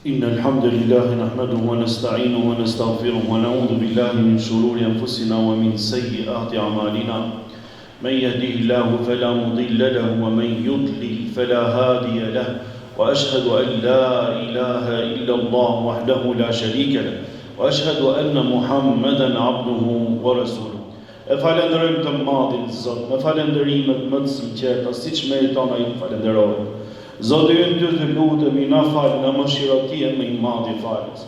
إن الحمد لله نحمده ونستعينه ونستغفره ونعوذ بالله من شرور أنفسنا ومن سيئات أعمالنا من يهده الله فلا مضل له ومن يضلل فلا هادي له وأشهد أن لا إله إلا الله وحده لا شريك له وأشهد أن محمدا عبده ورسوله. E falenderojmë të madhin Zot, me falenderimet më të sinqerta, siç meriton ai të falenderohet. Zoti ynë ty të lutemi, na fal, na mëshiro ti e më i madh i falës.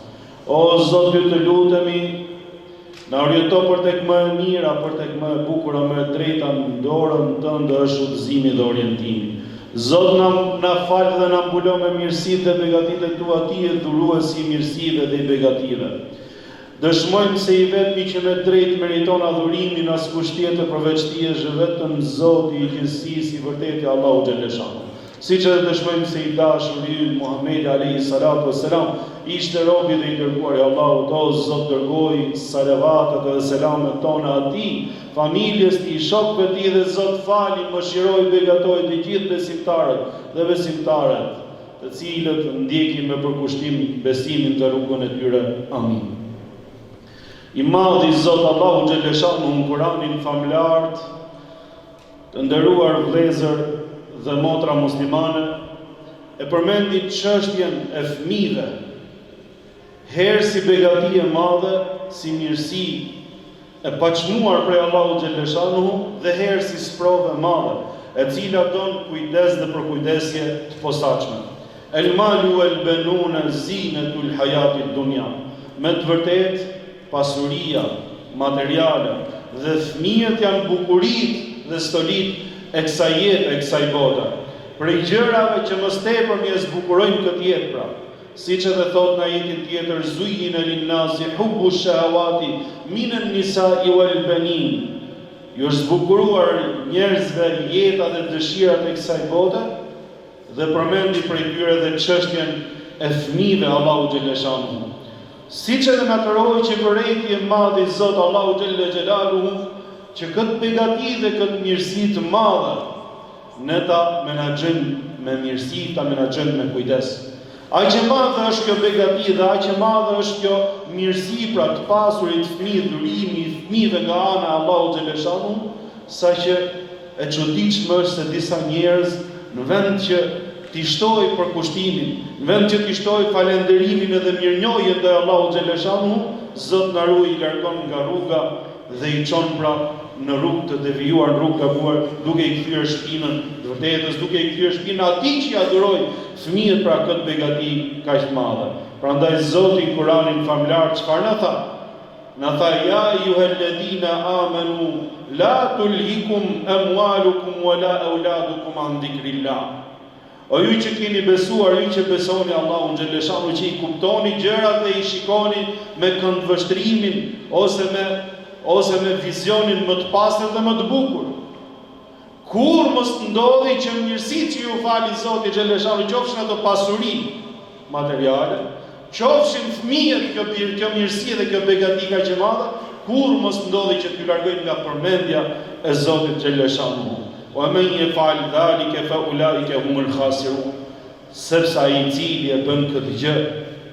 O Zot, ty të lutemi, na oriento për tek më e mira, për tek më e bukura, më e drejta, në dorën tënde është udhëzimi dhe orientimi. Zot, na fal dhe na mbulo me mirësitë dhe begatitë tua, ti e dhuruesi i mirësive dhe i begative. Dëshmojmë se i vetmi që me drejt meriton adhurimin askush tjetër përveç tij është vetëm Zoti i gjithësisë i vërtetë Allahu xhaleshanu. Siç edhe dëshmojmë se i dashuri ynë Muhamedi alayhi salatu wassalam ishte robi dhe i dërguar i Allahut. O Zot, dërgoi salavatet dhe selamet tona atij, familjes tij, shokëve të tij dhe Zot fali, mëshiroi, begatoi të gjithë besimtarët dhe besimtaret, të cilët ndjekin me përkushtim besimin të rrugën e tyre. Amin. I madhi Zot Allahu xhaleshanu në Kur'anin familart, të nderuar vëllezër dhe motra muslimane, e përmendi çështjen e fëmijëve, herë si begati e madhe, si mirësi e paçmuar prej Allahu xhaleshanu dhe herë si sprovë e madhe, e cila don kujdes dhe përkujdesje të posaçme. El malu el benuna zinatul hayatid dunya. Me të vërtetë pasuria, materiale dhe fëmijët janë bukuritë dhe stolitë e kësaj jete, e kësaj bote. Prej gjërave që më tepër më zbukurojnë këtë jetë, pra, siç edhe thot në ajetin tjetër, zujina linnasi hubbu shahawati minan nisa'i wal banin. Ju është zbukuruar njerëzve jeta dhe dëshirat e kësaj bote, dhe përmendi prej tyre dhe çështjen e fëmijëve Allahu xhaleshanu. Siç edhe natëroi që vërejti e madh i Zot Allahu xhelaluhu që këtë begati dhe këtë mirësi të madhe ne ta menaxhojmë me mirësi, ta menaxhojmë me kujdes. Aq që madhe është kjo begati dhe aq që madhe është kjo mirësi, pra të pasurit fëmijë, dhurimi i fëmijëve nga ana e Allahu xhaleshanu, saqë e çuditshme është se disa njerëz në vend që t'i shtoj për kushtimin, në vend që t'i shtoj falenderimin edhe mirënjohjen ndaj Allahu xhaleshanu, Zot na ruaj, i largon nga rruga dhe i çon pra në rrugë të devijuar, në rrugë gabuar, duke i kthyer shpinën të vërtetës, duke i kthyer shpinën atij që ja adhuroi fëmijët pra këtë begati kaq të madhe. Prandaj Zoti në Kur'anin famlar çfarë na tha? Na tha ja ayyuhalladhina amanu la tulhikum amwalukum wala auladukum an dhikrillah. O ju që keni besuar, ju që besoni Allahun xhaleshanu, që i kuptoni gjërat dhe i shikoni me këndvështrimin ose me vizionin më të pastër dhe më të bukur. Kur mos ndodhi që mirësitë që ju fali Zoti xhaleshanu, qofshin ato pasuri materiale, qofshin fëmijët, kjo mirësi dhe kjo begati kaq e madhe, kur mos ndodhi që t'ju largojnë nga përmendja e Zotit xhaleshanu. Wa man yaf'al dhalika fa ulaika humul khasirun. Sepse ai i cili e bën këtë gjë,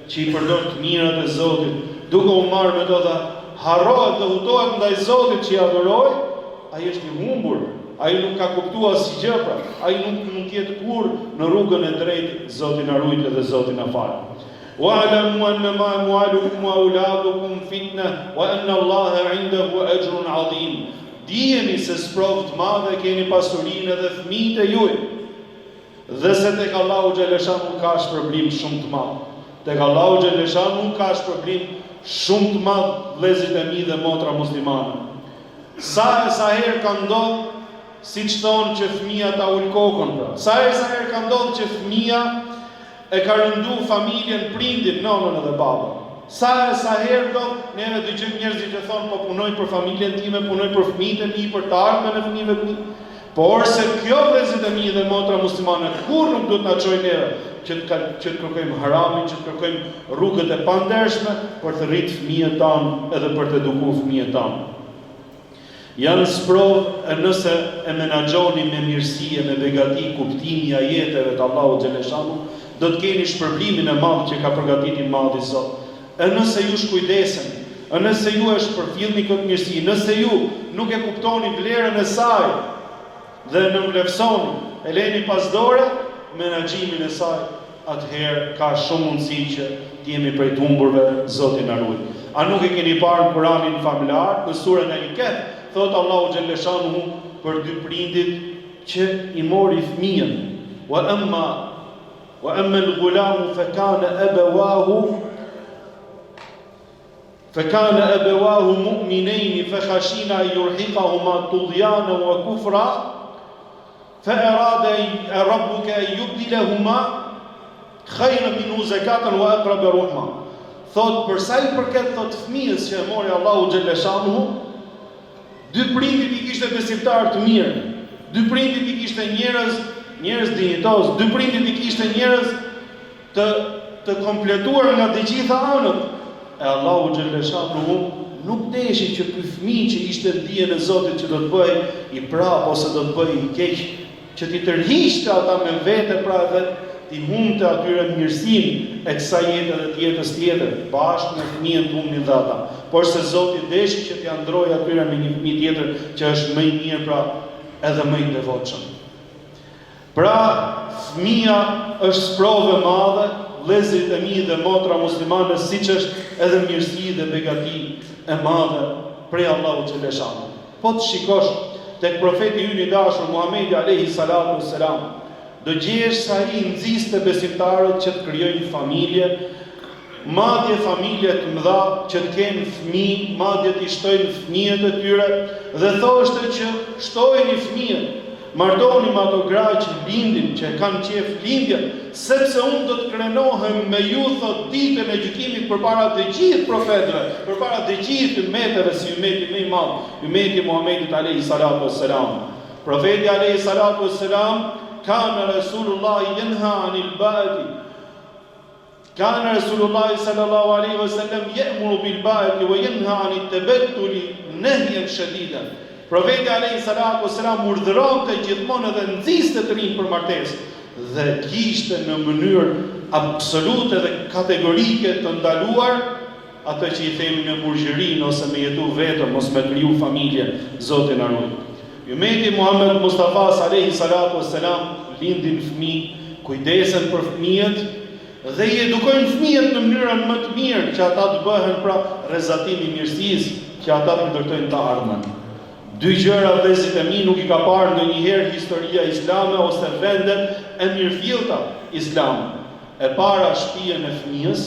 që i përdor të mirat e Zotit, duke u marrë me to dhe harrohet dhe hutohet ndaj Zotit që i adhuroi, ai është i humbur, ai nuk ka kuptuar asgjë, pra, ai nuk mund të jetë kurrë në rrugën e drejtë. Zoti na ruajtë dhe Zoti na fal. Wa'lamu annama amwalukum wa auladukum fitna wa anna Allaha 'indahu ajrun 'azim. Dijeni se sprovë të madhe keni pasurinë dhe fëmijët e juaj, dhe se tek Allahu xhaleshanu ka shpërblim shumë të madh. Tek Allahu xhaleshanu ka shpërblim shumë të madh, vëllezërit e mi dhe motra muslimane. Sa herë ka ndodhur, siç thonë, që fëmia ta ul kokën, pra. Sa herë ka ndodhur që fëmia e ka rëndu familjen, prindin, nonën edhe babën. Sa herë do neve dëgjojmë njerëzit që thonë po punoj për familjen time, punoj për fëmijët e mi, për të ardhmen e fëmijëve të mi. Por se kjo vëllezërit e mi dhe motra muslimane kur nuk do të na çojë neve që të kërkojmë haramin, që të kërkojmë rrugët e pandershme për të rritë fëmijët tanë edhe për të edukuar fëmijët tanë. Janë sprovë nëse e menaxhoni me mirësi e me begati kuptimi i ajeteve të Allahu xhaleshanu, do të keni shpërblimin e madh që ka përgatitur Madhi Zot. E nëse ju shkujdesen, e nëse ju e shpërfillni këtë mirësi, nëse ju nuk e kuptoni vlerën e saj dhe në vlerësoni, e leni pas dore menaxhimin e saj, atëherë ka shumë mundësi që të jemi prej të humburve, Zoti na ruaj. A nuk e keni parë në Kur'anin familjar, në surën El-Kahf, thot Allahu xhelle shanuhu për dy prindit që i mori fëmijën. Wa amma al-ghulamu فكان أبواه مؤمنين فخشينا أن يرهقهما طغيانا وكفرا فأراد ربك أن يبدلهما خيرا منه زكاة وأقرب رحما. Thot përsa i përket thot fëmijës që e mori Allahu xhelle shanuhu, dy prindit i kishte besimtar të mirë, dy prindit i kishte njerëz dinjitoz, dy prindit i kishte njerëz të kompletuar nga të gjitha anët. E Allahu xhelle shanuhu nuk deshi që ky fëmijë që ishte në dijen e Zotit që do të bëj i prap ose do të bëj i keq, që ti tërhiqte ata me vete pra edhe ti humbte atyre mirësinë e kësaj jete dhe të jetës tjetër, bashkë me fëmijën të humbin dhe ata. Por se Zoti deshi që t'i ndrojë atyre me një fëmijë tjetër që është më i mirë, pra edhe më i devotshëm. Pra fëmia është sprovë e madhe, vëllezërit e mi dhe motra muslimane, siç është edhe mirësi dhe begati e madhe prej Allahu xhelle shanuhu. Po të shikosh tek profeti ynë i dashur Muhamedi alayhi salatu wassalam, do gjesh sa ai nxiste besimtarët që të krijojnë familje, madje familje të mëdha që të kenë fëmijë, madje të shtojnë fëmijët e tyre dhe thoshte që shtojeni fëmijët, martoni me ato gra që lindin, që kanë qef lindjen, sepse unë do të krenohem me ju, thot, ditën e gjykimit përpara të gjithë profetëve, përpara të gjithë ummeteve si ummeti më i madh, ummeti Muhamedit alayhi salatu wassalam. Profeti alayhi salatu wassalam kana Rasulullah yanha anil ba'ati. Kana Rasulullah sallallahu alaihi wasallam ya'muru bil ba'ati wa yanha anit tabattuli nahyan shadidan. Profeti alayhi salatu wassalam urdhëronte gjithmonë edhe nxiste të rinj për martesë dhe kishte në mënyrë absolute dhe kategorike të ndaluar atë që i themi në burgjërinë ose me jetu vetëm ose me kriju familje, Zoti na ruaj. Ummeti Muhammed Mustafa alayhi salatu wassalam lindin fëmijë, kujdesen për fëmijët dhe i edukojnë fëmijët në mënyrën më të mirë që ata të bëhen pra rrezatimi i mirësisë, që ata të ndërtojnë të ardhmen. Dy gjëra vëllezërit e mi nuk i ka parë ndonjëherë historia islame ose vendet e mirëfillta islame. E para shtëpia e fëmijës,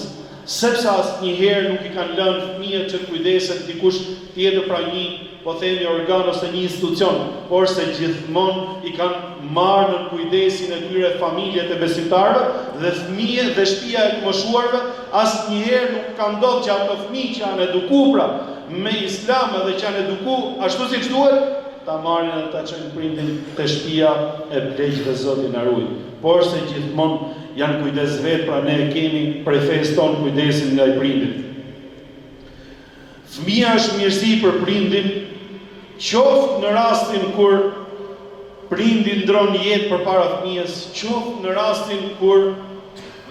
sepse asnjëherë nuk i kanë lënë fëmijët që të kujdesen dikush tjetër pra një, po themi organ ose një institucion, por se gjithmonë i kanë marrë në kujdesin e tyre familjet e besimtarëve dhe fëmijët dhe shtëpia e të moshuarve, asnjëherë nuk ka ndodhur që ato fëmijë që janë edukuar me islam dhe që janë edukuar ashtu siç duhet, ta marrin dhe ta çojnë prindin te shtëpia e pleqë dhe Zoti na ruaj. Por se gjithmonë janë kujdes vetë, pra ne kemi prej fesë tonë kujdesin nga i prindit. Fëmia është mirësi për prindin, qoftë në rastin kur prindi ndron jetë përpara fëmijës, qoftë në rastin kur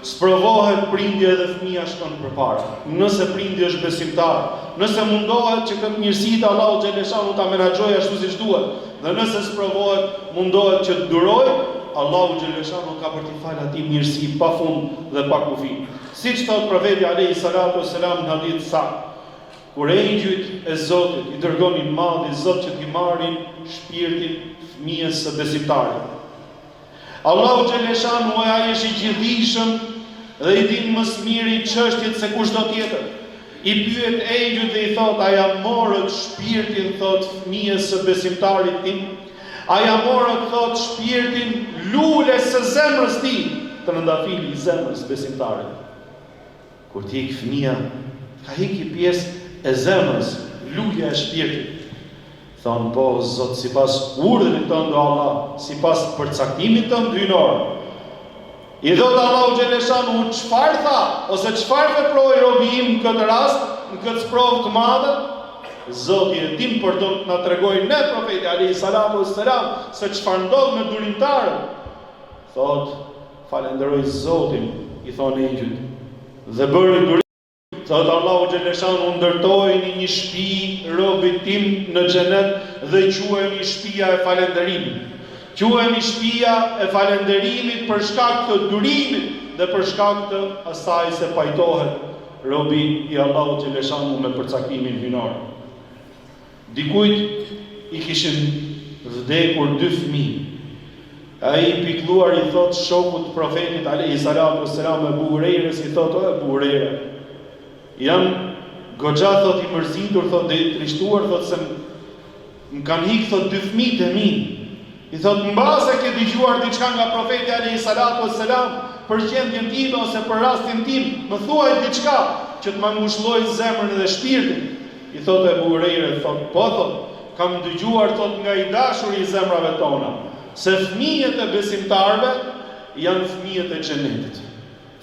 sprovohet prindja dhe fëmia shkon përpara. Nëse prindi është besimtar, nëse mundohet që këtë mirësi të Allahu xhelle shanuhu ta menaxhojë ashtu siç duhet, dhe nëse sprovohet, mundohet që të durojë, Allahu xhelle shanuhu ka për t'i falë atij mirësi pafund dhe pa kufi. Siç thot profeti alayhi salatu wassalam në hadith saktë, kur engjëjt e Zotit i dërgonin Madhi Zot që t'i marrin shpirtin fëmijës së besimtarit. Allahu xhelle shanuhu ai është i gjithdijshëm dhe i din më së miri çështjet se kushdo tjetër. I pyet engjëjt dhe i thot: a ja morët shpirtin, thot, fëmijës së besimtarit tim? A ja morët, thot, shpirtin lules së zemrës tim, të rëndafili i zemrës besimtarit? Kur t'ik fëmia, ka hiki pjesë e zemrës, lulja e shpirtit. Thonë, po, Zot, sipas urdhrit tënd o Allah, sipas përcaktimit tënd hyjnor. I thot Allahu xhelle shanuhu, çfarë tha, ose çfarë veproi robi im në këtë rast, në këtë sprovë të madhe? Zoti e din për të na tregojë ne profeti alayhi salatu wassalam se çfarë ndodh me durimtarët. Thot, falenderoj Zotin, i thonë engjëjt, dhe bëri durim. Thotë Allahu xhaleshanu, ndërtojeni një shtëpi robit tim në xhenet dhe quheni shtëpia e falënderimit. Quheni shtëpia e falënderimit për shkak të durimit dhe për shkak të asaj se pajtohet robi i Allahu xhaleshanu me përcaktimin hyjnor. Dikujt i kishin vdekur 2 fëmijë. Ai i pikëlluar i thot shokut profetit alayhi salatu wassalam Abu Hurajres, i thot: "O Abu Hurajre, jam goxha thot i mërzitur, thot dhe i trishtuar, thot se më kanë hik thot 2 fëmijët e mi." I thot: "Mbase ke dëgjuar diçka nga profeti alayhi salatu wassalam për gjendjen time ose për rastin tim, më thuaj diçka që të më ngushëllojë zemrën dhe shpirtin." I thot Abu Hurajre, thot: "Po thot, kam dëgjuar thot nga i dashuri i zemrave tona, se fëmijët e besimtarve janë fëmijët e xhenetit.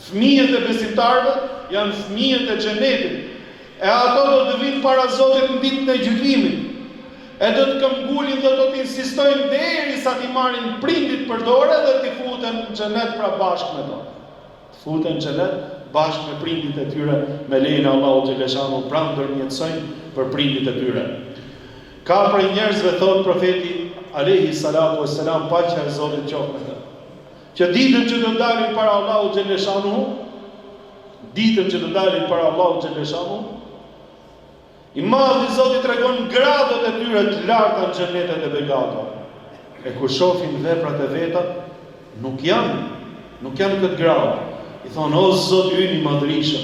Fëmijët e besimtarve janë fëmijët e xhenetit. E ato do të vinë para Zotit në ditën e gjykimit. E do të këmbgulin dhe do të insistojnë derisa t'i marrin prindit për dorë dhe t'i futen në xhenet pra bashkë me to. Futen në xhenet bashkë me prindit e tyre, me lejen e Allahut xhaleshanu, pra ndërmjetësojnë për prindit e tyre. Ka prej njerëzve, thot profeti alayhi salatu wassalam, paqja e Zotit qoftë me të, që ditën që do dalin para Allahut xhaleshanu, ditën që do dalin para Allahut xhaleshanu, i madhi Zoti tregon gradat e tyre të larta në xhenetet e begatëve. E kur shohin veprat e veta, nuk janë këtë grad. I thonë: "O Zoti ynë i madhërisëm,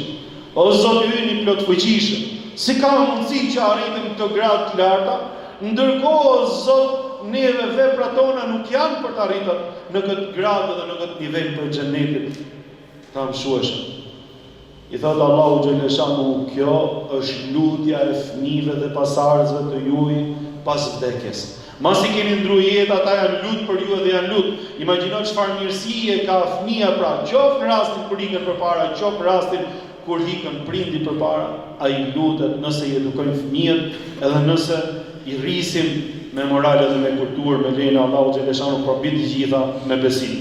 o Zoti ynë i plot fuqishëm, si ka mundësi që arritëm këto grad të larta, ndërkohë o Zot, neve veprat tona nuk janë për të arritur në këtë gradë dhe në këtë nivel për xhenetit ta mësueshëm." I thotë Allahu xhaleshanu, kjo është lutja e fëmijëve dhe pasardhësve të juaj pas vdekjes. Masi keni ndruar jetë, ata janë lut për ju dhe janë lut. Imagjino çfarë mirësie ka fëmia, pra qoftë në rastin kur ikën përpara, qoftë në rastin kur ikën prindi përpara, ai lutet nëse i edukojnë fëmijët, edhe nëse i rrisin me morale dhe me kulturë, me lejen e Allahut xhaleshanu, për mbi të gjitha me besim.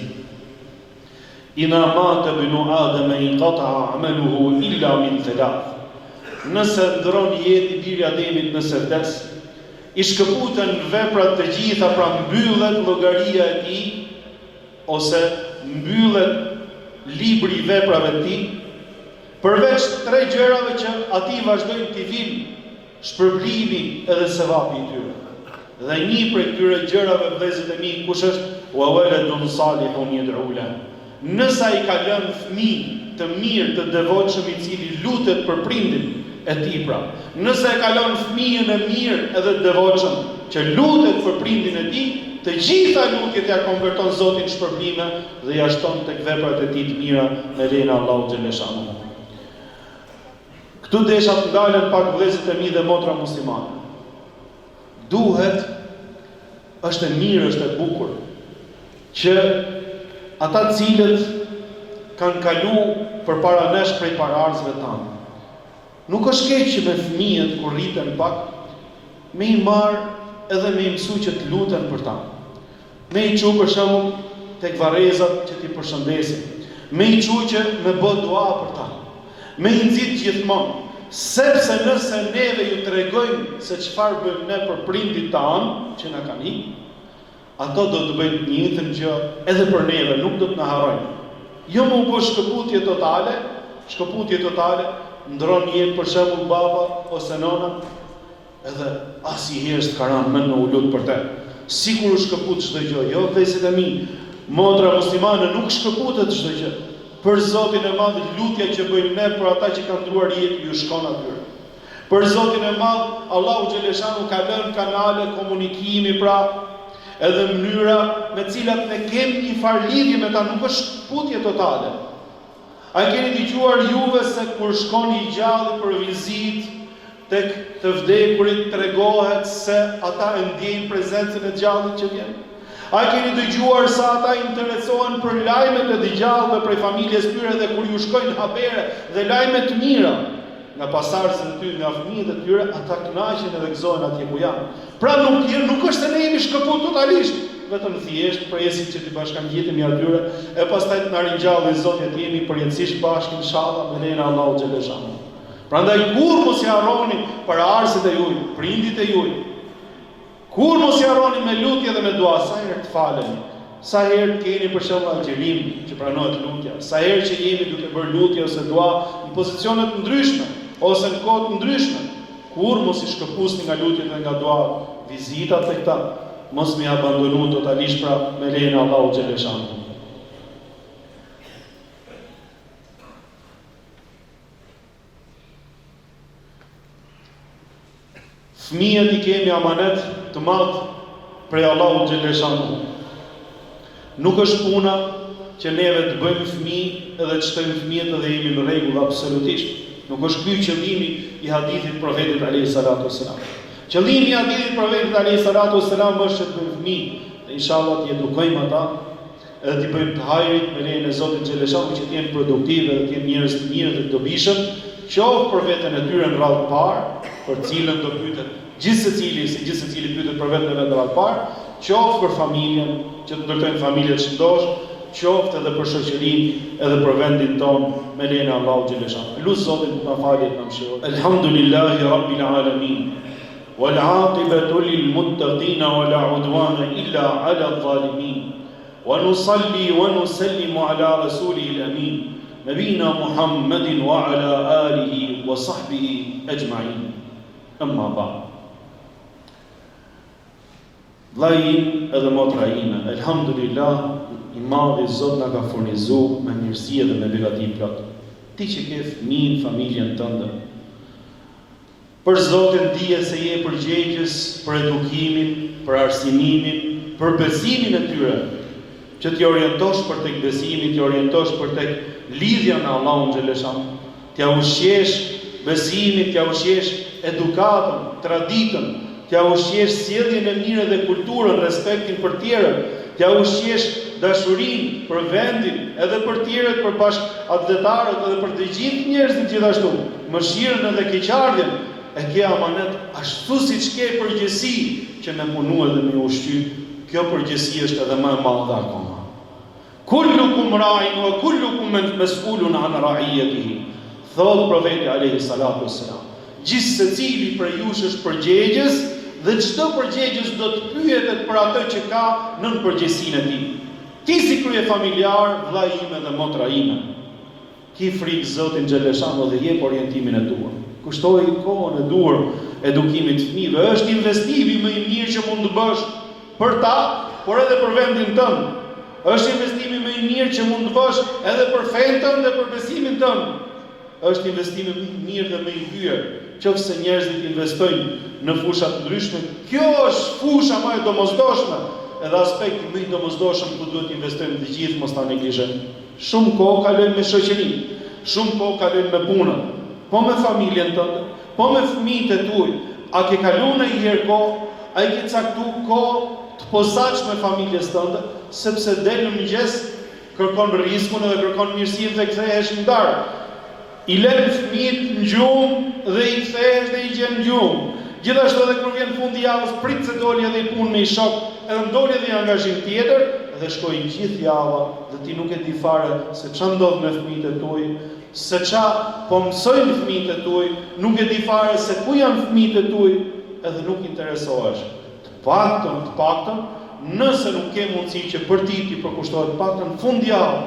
Ina mata binu Adem inqata'a amaluhu illa min thalath. Nëse ndron jetë i biri Ademit nëse vdes, i shkëputen veprat të gjitha, pra mbyllet llogaria e tij ose mbyllet libri i veprave të tij, përveç 3 gjërave që atij vazhdojnë t'i vinë shpërblimi edhe sevapi i tyre. Dhe një prej këtyre gjërave, vëllezërit e mi, kush është? Wa waladun salihun yad'u lahu. Nëse ai ka lënë fëmijë të mirë, të devotshëm, i cili lutet për prindin e tij, pra. Nëse e ka lënë fëmijën e mirë edhe të devotshëm që lutet për prindin e tij, të gjitha lutjet ja konverton Zoti në shpërblime dhe ja shton tek veprat e tij të mira me lejen e Allahut xhaleshanu. Këtu desha të ndalen pak vëllezërit e mi dhe motra muslimane. Duhet, është e mirë, është e bukur, që ata cilët kanë kalu për para nesh prej parardhësve tanë, nuk është keq që me fëmijët kur rriten pak, me i marë edhe me i mësu që të luten për ta. Me i qu për shembull tek varrezat që t'i përshëndesin, me i qu që me bë dua për ta, me i nxit gjithmonë, sepse nëse neve ju tregojmë se çfarë bëjmë ne për prindit tanë që na kanë ikë, ato do të bëjnë një njëjtën gjë edhe për neve, nuk do të na harrojnë. Jo më u bë shkëputje totale, ndron jetë për shembull baba ose nona, edhe asnjëherë s'ka rënë mend në u lut për te. Sikur u shkëput çdo gjë. Jo, vëllezërit e mi, motra muslimane nuk shkëputet çdo gjë. Për Zotin e Madh, lutja që bëjmë ne për ata që kanë ndruar jetë ju shkon atyre. Për Zotin e Madh, Allahu xhaleshanu ka lënë kanale komunikimi, pra edhe mënyra me cilat ne kemi një farë lidhje me ta, nuk është shkëputje totale. A keni dëgjuar juve se kur shkon i gjalli për vizitë tek të vdekurit tregohet se ata e ndjejnë prezencën e gjallit që vjen? A keni dëgjuar se ata interesohen për lajmet e dëgjallëve prej familjes tyre dhe kur ju shkojnë habere dhe lajme të mira nga pasardhësit e tyre, nga fëmijët e tyre, ata kënaqen edhe gëzohen atje ku janë. Pra nuk është se ne jemi shkëput totalisht. vetëm thjesht presim që të bashkangjitemi atyre, e pastaj të na ringjallë Zoti të jemi përjetësisht bashkë inshallah me lejen e Allahut xhaleshanu. Prandaj kur mos i harroni paraardhësit e juaj, prindit e juaj. Kur mos i harroni me lutje dhe me dua, sa herë të faleni, sa herë keni për shembull algjerim që pranohet lutja, sa herë që jemi duke bërë lutje ose dua në pozicione të ndryshme ose në kohë të ndryshme, kur mos i shkëpusni nga lutjet dhe nga dua vizitat e këta, mos më abandonu totalisht pra me lejen e Allahut xhaleshanu. Fëmijët i kemi amanet të madh prej Allahut xhaleshanu. Nuk është puna që neve të bëjmë fëmijë edhe të shtojmë fëmijët edhe jemi në rregull absolutisht. Nuk është ky qëllimi i hadithit profetit alayhi salatu wassalam. Qëllimi i hadithit profetit alayhi salatu wassalam është të bëjmë fëmijë, dhe inshallah të edukojmë ata, edhe të bëjmë të hajrit me lejen e Zotit xhaleshanu që të jenë produktive dhe të jenë njerëz të mirë dhe të dobishëm, qoftë për veten e tyre në radhë parë, për cilën do pyetet gjithsecili pyetet për veten e vet në radhë parë, qoftë për familjen, që të ndërtojnë familje të shëndosh, qoftë edhe për shoqërinë, edhe për vendin tonë, me lejen e Allahut xhaleshanu. Lut Zotin të na falë të na mëshirojë. Alhamdulillahi rabbil alamin. Wal aqibatu lil muttaqin wa la udwana illa ala adh-dhalimin. Wa nusalli wa nusallimu ala rasulihil amin. Nabina Muhammedin wa ala alihi wa sahbihi ajma'in. Amma ba'd. Vllajim edhe motra ime, elhamdulillah, i madhi Zot na ka furnizuar me mirësi dhe me begati plot. Ti që ke fëmijë, familjen tënde, për Zotin dije se je përgjegjës për edukimin, për arsimimin, për besimin e tyre, që t'ja orientosh për tek besimi, t'ja orientosh për tek lidhja në Allahun xhaleshanu, t'ja ushqesh besimin, t'ja ushqesh edukatën, traditën, t'ja ushqesh sjelljen e mirë dhe kulturën, respektin për tjerët, t'ja ushqesh dashurinë për vendin, edhe për tjerët, për bashkëdhetarët edhe për të gjithë njerëzit gjithashtu, mëshirën edhe keqardhjen, e ke amanet ashtu siç ke përgjegjësi që me punu edhe me ushqy. Kjo përgjegjësi është edhe më e madhe akoma. Kullukum ra'in wa kullukum mas'ulun an ra'iyatihi. Thot profeti alayhi salatu wassalam. Gjithë secili prej jush është përgjegjës dhe çdo përgjegjës do të pyetet për atë që ka nën përgjegjësinë e tij. Ti si krye familjar, vlla ime dhe motra ime, ki frikë Zotin xhaleshanu dhe jep orientimin e duhur. Kushtoj kohën e duhur edukimit të fëmijëve, është investimi më i mirë që mund të bësh për ta, por edhe për vendin tënd. Është investimi më i mirë që mund të bësh edhe për fenë tënde dhe për besimin tënd. Është investimi më i mirë dhe më i hyer, qofse njerëzit investojnë në fusha të ndryshme. Kjo është fusha më e domosdoshme, edhe aspekti më i domosdoshëm ku duhet të investojmë të gjithë, mos ta neglizhojmë. Shumë kohë kalojmë me shoqërinë, shumë kohë kalojmë me punën, po me familjen tënde, po me fëmijët e tuaj. A ke kaluar ndonjëherë kohë, a i ke caktuar kohë të posaçme familjes tënde, sepse del në mëngjes, kërkon rrezikun edhe kërkon mirësinë dhe kthehesh në darkë. I lën fëmijët në gjumë dhe i kthehesh dhe i gjen në gjumë. Gjithashtu edhe kur vjen fundi javës, prit se doli edhe i punë me i shok, edhe ndoli edhe i angazhim tjetër, dhe shkoi gjithë java dhe ti nuk e di fare se ç'a ndodh me fëmijët e tuaj, se ç'a po mësojnë fëmijët e tuaj, nuk e di fare se ku janë fëmijët e tuaj, edhe nuk interesohesh. Të paktën, nëse nuk ke mundësi që për ti përkushtohet paktën fundjavë,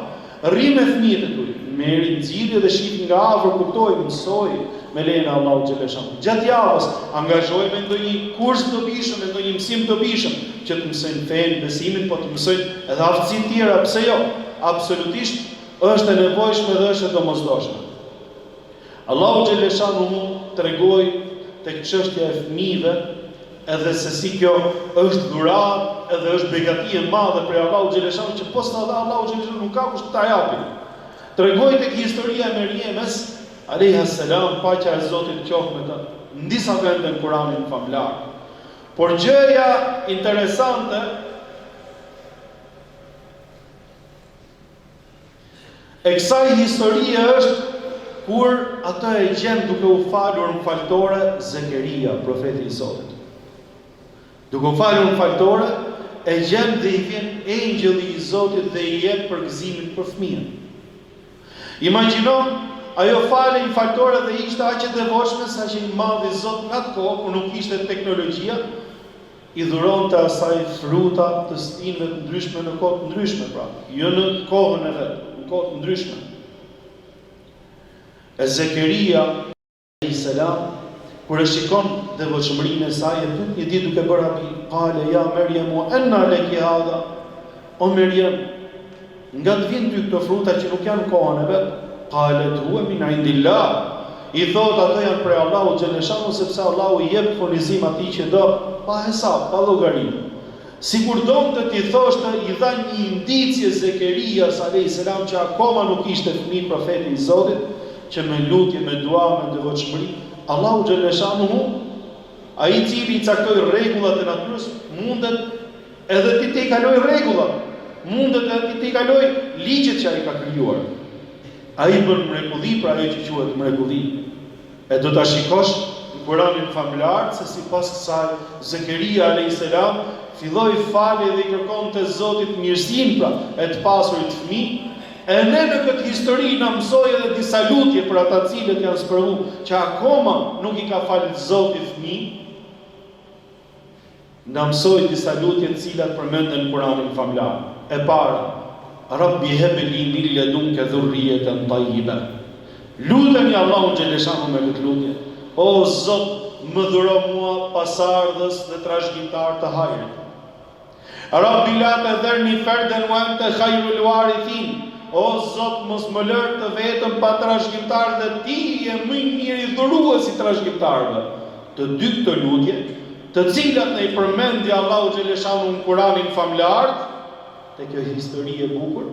rri me fëmijët e tuaj, merri nxirje dhe shih nga afër, kuptoj, mësoj me lejen e Allahut xhaleshanu. Gjatë javës angazhoj me ndonjë kurs dobishëm, me ndonjë mësim dobishëm, që të mësojnë fenë, besimin, po të mësojnë edhe aftësinë tjera, pse jo? Absolutisht është e nevojshme dhe është e domosdoshme. Allahu xhaleshanu tregoi tek çështja e fëmijëve, edhe se si kjo është dhuratë, edhe është begati e madhe prej Allahut xhaleshanu, që posa dha Allahu xhaleshanu nuk ka kush ta japi. Tregoi tek historia e Meriemës alayha salam, paqja e Zotit qoftë me të, në disa vende në Kur'anin famlar. Por gjëja interesante e kësaj historie është kur ata e gjen duke u falur në faltore Zekeria, profeti i Zotit. Duke u falur në faltore, e gjen dhe i vjen engjëlli i Zotit dhe i jep përgëzimin për fëmijën. Imagjino, ajo fale një faltore dhe ishte aq e devotshme sa që i madhi Zot nga atë kohë, kur nuk ishte teknologjia, i dhuronte asaj fruta të stinëve të ndryshme në kohë të ndryshme, pra, jo në kohën e vet, në kohë të ndryshme. E Zekeria a.s. kur e shikon devotshmërinë e saj, e pyet një ditë duke bërë hapi, qale ja Maryam anna laki hadha, o Maryam, nga të vinë ty këto fruta që nuk janë kohën e vet? Qalet huwa min indillah. I thot ato janë prej Allahut xhaleshanu, sepse Allahu i jep furnizim atij që do, pa hesab, pa llogari. Sikur donte ti thoshte, i dha një indicje Zekerias a.s. që akoma nuk ishte fëmijë profeti i Zotit, që me lutje, me dua, me devotshmëri, Allahu xhaleshanu, ai i cili i caktoi rregullat e natyrës, mundet edhe ti të kaloj rregullat, mundet edhe ti të kaloj ligjet që ai ka krijuar. Ai bën mrekulli për ajo që quhet mrekulli. E do ta shikosh në Kur'anin famlar se sipas kësaj Zekeria a.s. filloi falje dhe i kërkonte Zotit mirësinë, pra, e të pasurit fëmijë. E ne në këtë histori na mësoi edhe disa lutje për ata cilët janë spërvu, që akoma nuk i ka falë Zoti fëmijë. Na mësoi disa lutje të cilat përmenden në Kur'anin famlar. E para, Rabbi hebli min ladunka dhurriyatan tayyiba. Lutemi Allahun xhaleshanu me këtë lutje. O Zot, më dhuro mua pasardhës dhe trashëgimtar të hajrit. Rabbi la tadharni fardan wa anta khayrul warithin. O Zot, mos më lër të vetëm pa trashëgimtar dhe ti je më i miri dhurues i trashëgimtarëve. Të dy këto lutje, të cilat ne i përmendi Allahu xhaleshanu në Kur'anin famlar, te kjo histori e bukur,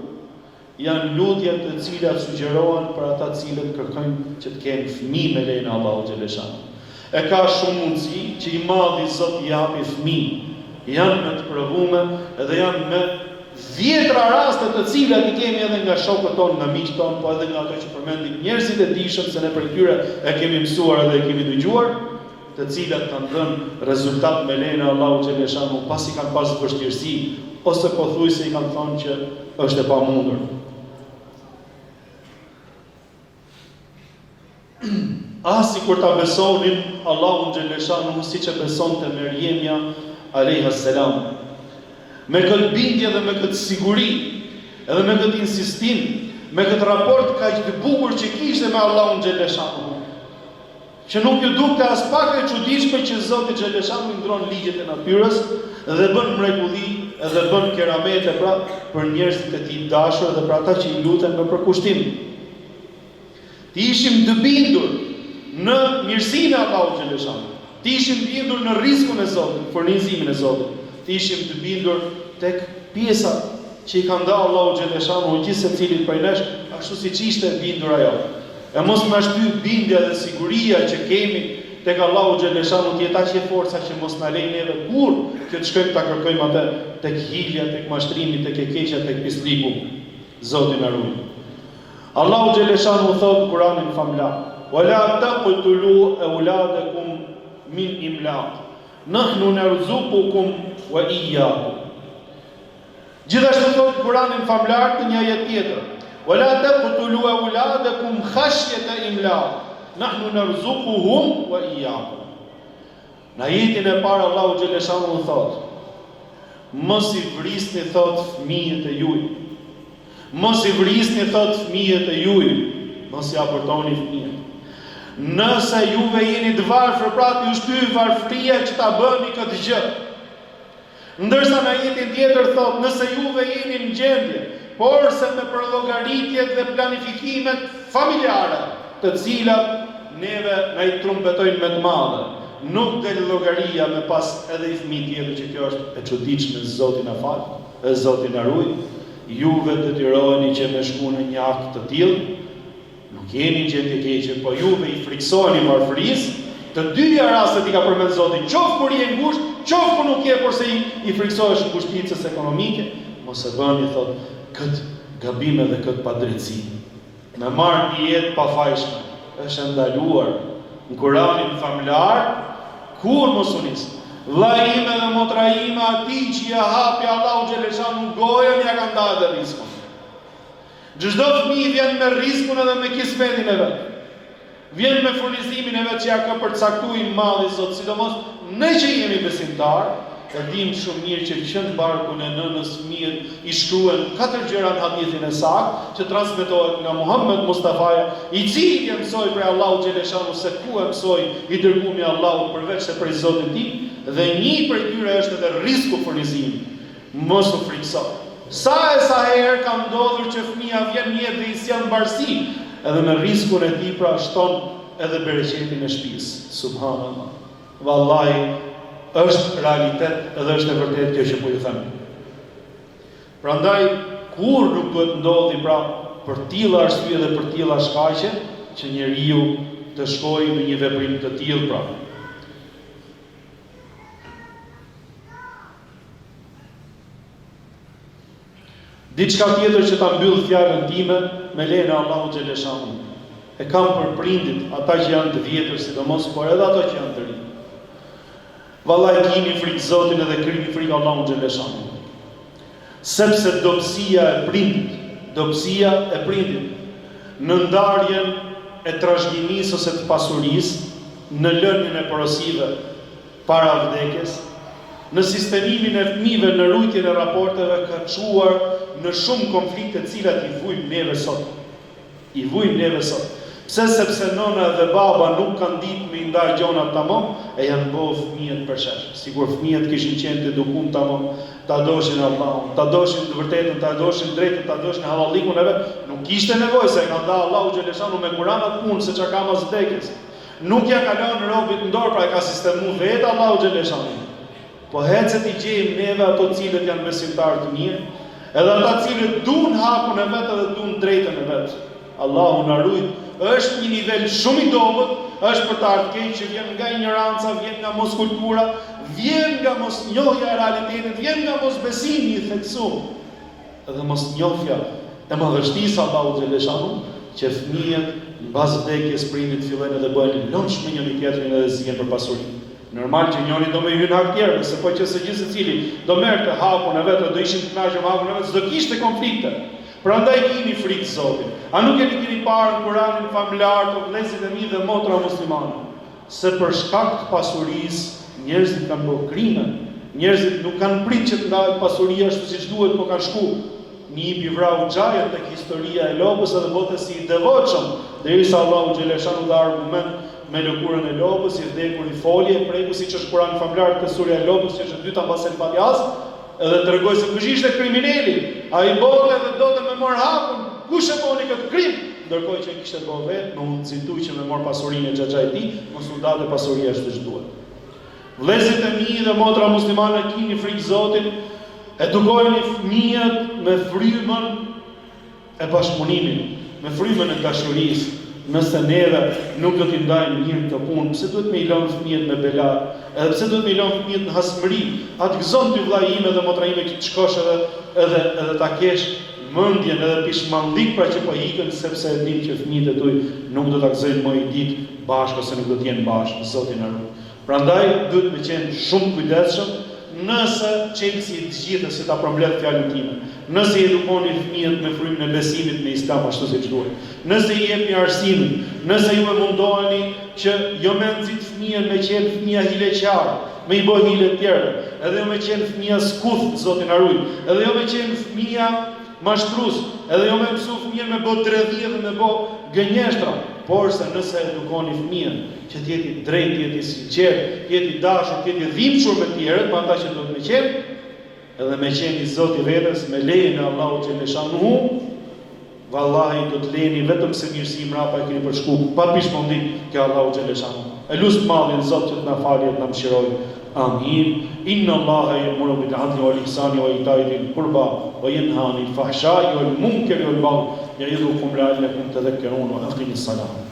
janë lutje të cilat sugjerohen për ata cilët kërkojnë që të kenë fëmijë me lejen e Allahut xhaleshanu. E ka shumë mundësi që i madhi Zot i japi fëmijë, janë me të provuar edhe janë me dhjetra raste të cilat i kemi edhe nga shokët tonë, nga miqtë tonë, po edhe nga ato që përmendim njerëzit e dijshëm, se ne për tyre e kemi mësuar edhe e kemi dëgjuar, të cilat kanë dhënë rezultat me lejen e Allahut xhaleshanu pasi kanë pasur vështirësi, ose pothuajse i kanë thonë që është e pamundur. Asi kur ta besonin Allahun xhaleshanu siç e besonte Maryemja alayhis salam, me këtë bindje dhe me këtë siguri, edhe me këtë insistim, me këtë raport kaq të bukur që kishte me Allahun xhaleshanu, që nuk ju dukte as pak e çuditshme që Zoti xhaleshanu i ndron ligjet e natyrës dhe bën mrekulli edhe bën keramete, pra, për njerëzit e tij dashur dhe për ata që i luten me përkushtim. Ti ishim të bindur në mirësinë e Allahut xhaleshanu. Ti ishim të bindur në rrezikun e Zotit, furnizimin e Zotit. Ti ishim të bindur tek pjesa që i ka dhënë Allahu xhaleshanu gjithë secilit prej nesh, ashtu siç ishte bindur ajo. E mos më shty bindja dhe siguria që kemi tek Allahu xhaleshanu të jetë aq e fortë sa që mos na lejnë neve kur që të shkojmë ta kërkojmë atë tek hilja, tek mashtrimi, tek e keqja, tek pisliku. Zoti na ruaj. Allahu xhaleshanu thot në Kur'anin famlar: "Wa la taqtulu awladakum min imlaq. Nahnu narzuqukum wa iyyakum." Gjithashtu thot në Kur'anin famlar të një ajet tjetër: "Wa la taqtulu awladakum khashyata imlaq. Nahnu narzuquhum wa iyyakum." Në ajetin e parë Allahu xhaleshanu thot: mos i vrisni thot fëmijët e juaj. Mos i vrisni thot fëmijët e juaj, mos i abortoni fëmijët. Nëse juve jeni të varfër, pra t'ju shtyj varfëria që ta bëni këtë gjë. Ndërsa në ajetin tjetër thot: nëse juve jeni në gjendje, por se me përllogaritjet dhe planifikimet familjare, të cilat neve na i trumpetojnë me të madhe, nuk del llogaria me pas edhe i fëmijë tjetër, që kjo është e çuditshme. Zoti na fal, e Zoti na ruaj. Juve detyroheni që me shku në një akt të tillë, nuk jeni gjendje keqe, po juve i friksoheni varfërisë. Të dyja rastet i ka përmend Zoti, qoftë kur je ngushtë, qoftë kur nuk je, porse i friksohesh ngushticës ekonomike. Mos e bëni thot kët gabime dhe kët padrejtësi. Me marrë një jetë pafajshme është ndaluar në Kur'anin famlar, kur mos u nis. Vllai im edhe motra ime, ati që ja hapi Allahu xhaleshanu gojën, ja ka ndarë dhe riskun. Çdo fëmijë vjen me riskun edhe me kismetin e vet. Vjen me furnizimin e vet që ja ka përcaktuar i Malli Zot, sidomos ne që jemi besimtar. E dim shumë mirë që qënë barkun e nënës fëmijët i shkruen 4 gjëra në hadithin e saktë që transmetohet nga Muhammed Mustafaja, i cili e mësoi prej Allahu xhaleshanu se ku e mësoi i dërguari Allahu përveç se prej Zotit tij, dhe një prej tyre është edhe risku furnizimi. Mos u frikso. Sa herë ka ndodhur që fëmia vjen një dhe i sjell mbarsi, edhe me riskun e tij pra shton edhe bereqetin e shtëpisë. Subhanallah. Vallahi është realitet edhe është e vërtet kjo që po ju them. Prandaj kur nuk duhet ndodhi pra për tilla arsye dhe për tilla shkaqe që njeriu të shkojë në një veprim të tillë pra. Diçka tjetër që ta mbyll fjalën time me lejen e Allahu xhaleshanu. E kam për prindit, ata që janë të vjetër sidomos, por edhe ato që janë të rinj. Vallai keni frikë Zotin edhe keni frikë Allahun xhaleshanu. Sepse dobësia e prindit në ndarjen e trashëgimisë ose të pasurisë, në lënien e porosive para vdekjes, në sistemimin e fëmijëve në rujtjen e raporteve ka çuar në shumë konflikte të cilat i vujmë neve sot. Pse? Sepse nëna dhe baba nuk kanë ditë me ndar gjonat tamam, e janë bërë fëmijët për shesh. Sigur fëmijët kishin qenë të edukuar tamam, ta doshin Allahun, ta doshin të vërtetën, ta doshin drejtën, ta doshin hallallikun e vet, nuk kishte nevojë se ka dhënë Allahu xhaleshanu me Kur'an atë punë se çka ka mas vdekjes. Nuk ja ka lënë robit në dorë, pra e ka sistemuar vetë Allahu xhaleshanu. Po hecet i gjejmë neve ato cilët janë besimtarë të mirë, edhe ata cilët duan hakun e vet edhe duan drejtën e vet. Allahu na ruaj. Është një nivel shumë i dobët, është për të ardhur keq që vjen nga ignoranca, vjen nga moskultura, vjen nga mosnjohja e realitetit, vjen nga mosbesimi i theksuar. Edhe mosnjohja e madhështisë Allahu xhaleshanu, që fëmijët mbas vdekjes prindit fillojnë edhe bëhen lëmsh me njëri tjetrin edhe zihen për pasuri. Normal që njëri do me hyn hak tjerë, se po që gjithë secili do merrte hakun e vet, do ishin të kënaqur me hakun e vet, s'do kishte konflikte. Prandaj keni frikë Zotit. A nuk keni parë në Kur'anin familjar të vëllezërit e mi dhe motra muslimane, se për shkak të pasurisë njerëzit kanë bërë krime, njerëzit nuk kanë pritë që të ndahet pasuria ashtu siç duhet, po kanë shku. Një hipi vrau xhaja tek historia e lopës edhe bote si i devotshëm, derisa Allahu xhaleshanu dha argument me lëkurën e lopës, i vdekur i folje, preku siç është Kur'ani familjar te surja e lopës, që është e dyta pas el Fatihas, edhe tregoj se kush ishte kriminali, ai bote dhe do të më mor hakun, kush e boni këtë krim, ndërkohë që kishte bërë vetë, më nxitoi që më mor pasurinë e xhaxhait tij, mos u ndatë pasuria ashtu siç duhet. Vëllezërit e mi dhe motra muslimane, keni frikë Zotit, edukojeni fëmijët me frymën e bashkëpunimit, me frymën e dashurisë. Nëse neve nuk do t'i ndajmë mirë këtë punë, pse duhet me i lënë fëmijët me bela, edhe pse duhet me i lënë fëmijët në hasmëri, atë gëzon ty vllai ime dhe motra ime që të shkosh edhe ta kesh mendjen edhe pishmalllik pra që po ikën, sepse e din që fëmijët e tuaj nuk do ta gëzojnë më i ditë bashkë ose nuk do të jenë bashkë, Zoti na ruaj. Prandaj duhet me qenë shumë kujdesshëm nëse çelësi të gjithë se ta përmbledh fjalën time. Nëse i edukoni fëmijët me frymën e besimit në Islam ashtu siç duhet. Nëse i jepni arsimin, nëse ju e mundoheni që jo me nxit fëmijën me qenë fëmia hileqar, me i bëj hile të tjera, edhe jo me qenë fëmia skuth, Zoti na ruaj, edhe jo me qenë fëmia mashtrues, edhe jo me mësu fëmijën me bë tredhje dhe me bë gënjeshtra, por se nëse edukoni fëmijën që të jeti drejt, të jeti sinqert, të jeti dashur, të jeti dhimbshur me të tjerët, me ata që duhet me qenë, edhe me qenë i Zoti vetes, me lejen e Allahu xhaleshanu, vallahi do të lejeni vetëm se mirësi mrapa e keni përshku, pa pishmëndi ke Allahu xhaleshanu. E lusë mallin Zot që të na falë, të na mëshirojë. Amin. Inna Allaha ya'muru bil 'adli wal ihsani wa ita'i dhil qurba wa yanha 'anil fahsha'i wal munkari wal baghi ya'idukum la'allakum tadhakkarun wa aqimis salah.